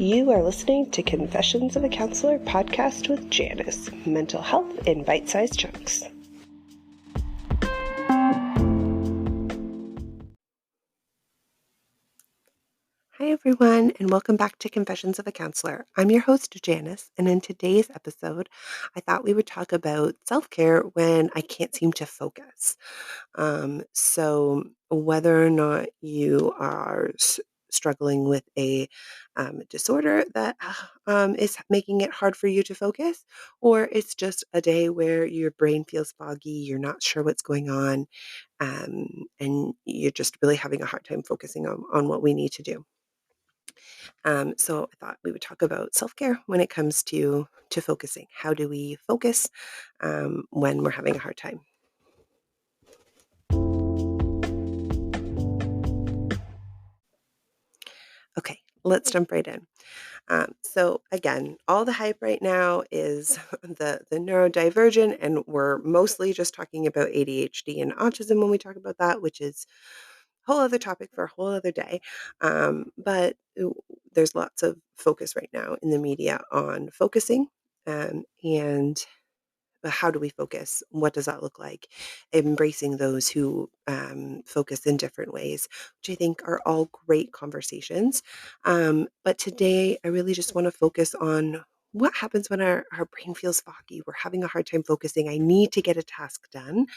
You are listening to Confessions of a Counselor podcast with Janice, mental health in bite-sized chunks. Hi, everyone, and welcome back to Confessions of a Counselor. I'm your host, Janice, and in today's episode, I thought we would talk about self-care when I can't seem to focus. So whether or not you are struggling with a disorder that is making it hard for you to focus, or it's just a day where your brain feels foggy, you're not sure what's going on, and you're just really having a hard time focusing on what we need to do. So I thought we would talk about self-care when it comes to focusing. How do we focus when we're having a hard time? Okay, let's jump right in. So again, all the hype right now is the neurodivergent, and we're mostly just talking about ADHD and autism when we talk about that, which is a whole other topic for a whole other day. But there's lots of focus right now in the media on focusing, and but how do we focus? What does that look like? Embracing those who focus in different ways, which I think are all great conversations. But today, I really just want to focus on what happens when our brain feels foggy. We're having a hard time focusing. I need to get a task done,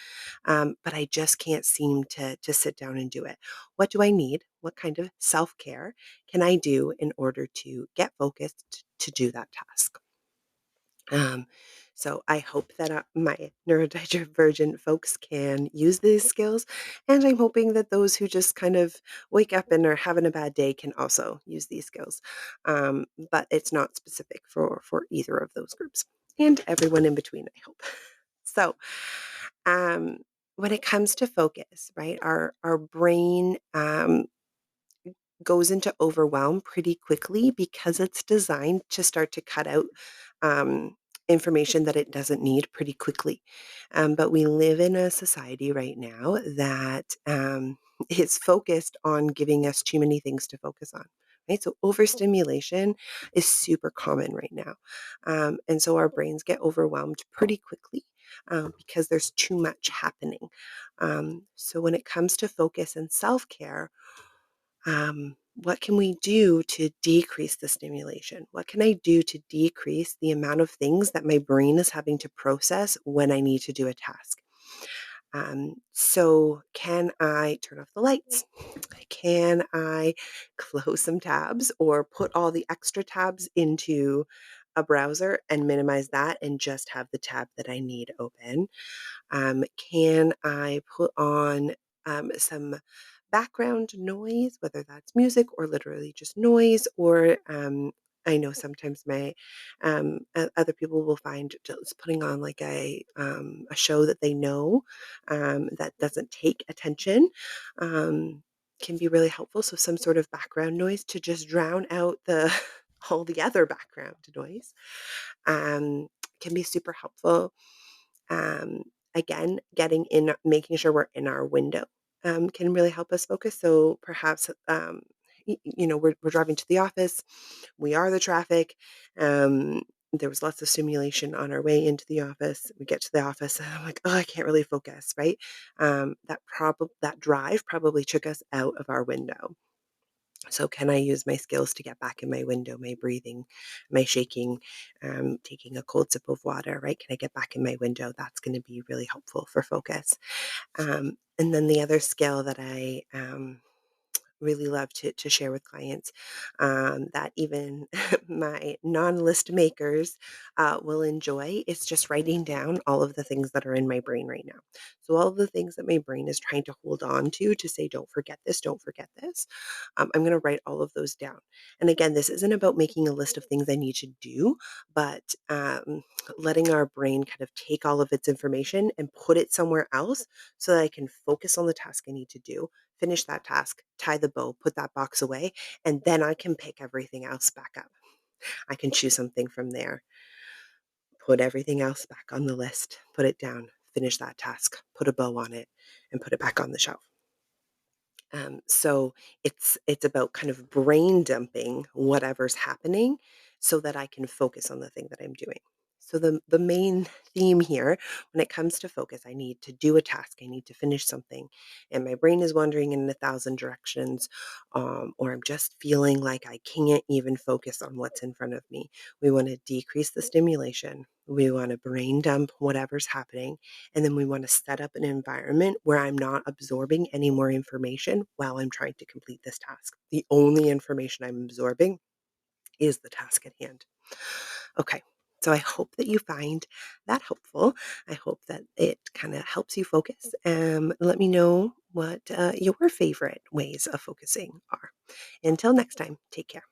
but I just can't seem to sit down and do it. What do I need? What kind of self care can I do in order to get focused to do that task? Um, so I hope that my neurodivergent folks can use these skills, and I'm hoping that those who just kind of wake up and are having a bad day can also use these skills. But it's not specific for either of those groups, and everyone in between, I hope. So, um, when it comes to focus, right, our brain goes into overwhelm pretty quickly because it's designed to start to cut out um, information that it doesn't need pretty quickly. But we live in a society right now that is focused on giving us too many things to focus on. Right? So overstimulation is super common right now. And so our brains get overwhelmed pretty quickly because there's too much happening. So when it comes to focus and self-care, what can we do to decrease the stimulation? What can I do to decrease the amount of things that my brain is having to process when I need to do a task? So can I turn off the lights? Can I close some tabs or put all the extra tabs into a browser and minimize that and just have the tab that I need open? Can I put on some background noise, whether that's music or literally just noise, or I know sometimes my other people will find just putting on like a show that they know that doesn't take attention can be really helpful. So some sort of background noise to just drown out the all the other background noise um, can be super helpful. Um, Again, making sure we're in our window can really help us focus. So perhaps, we're driving to the office, we are the traffic. There was lots of stimulation on our way into the office. We get to the office, and I'm like, oh, I can't really focus, right? That drive probably took us out of our window. So can I use my skills to get back in my window, my breathing, my shaking, taking a cold sip of water, right? Can I get back in my window? That's going to be really helpful for focus. And then the other skill that I really love to share with clients that even my non-list makers will enjoy is just writing down all of the things that are in my brain right now. So all of the things that my brain is trying to hold on to say, don't forget this, don't forget this. I'm going to write all of those down. And again, this isn't about making a list of things I need to do, but letting our brain kind of take all of its information and put it somewhere else so that I can focus on the task I need to do, finish that task, tie the bow, put that box away, and then I can pick everything else back up. I can choose something from there, put everything else back on the list, put it down, finish that task, put a bow on it, and put it back on the shelf. So it's about kind of brain dumping whatever's happening so that I can focus on the thing that I'm doing. So the main theme here when it comes to focus, I need to do a task, I need to finish something, and my brain is wandering in a thousand directions, or I'm just feeling like I can't even focus on what's in front of me. We want to decrease the stimulation. We want to brain dump whatever's happening, and then we want to set up an environment where I'm not absorbing any more information while I'm trying to complete this task. The only information I'm absorbing is the task at hand. Okay. So I hope that you find that helpful. I hope that it kind of helps you focus. Let me know what your favorite ways of focusing are. Until next time, take care.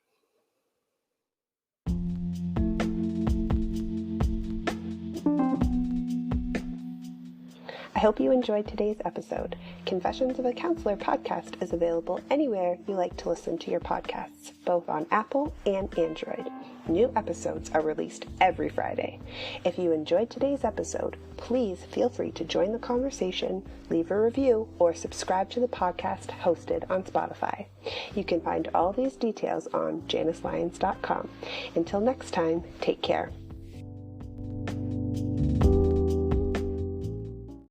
I hope you enjoyed today's episode. Confessions of a Counselor podcast is available anywhere you like to listen to your podcasts, both on Apple and Android. New episodes are released every Friday. If you enjoyed today's episode, please feel free to join the conversation, leave a review, or subscribe to the podcast hosted on Spotify. You can find all these details on JaniceLyons.com. Until next time, take care.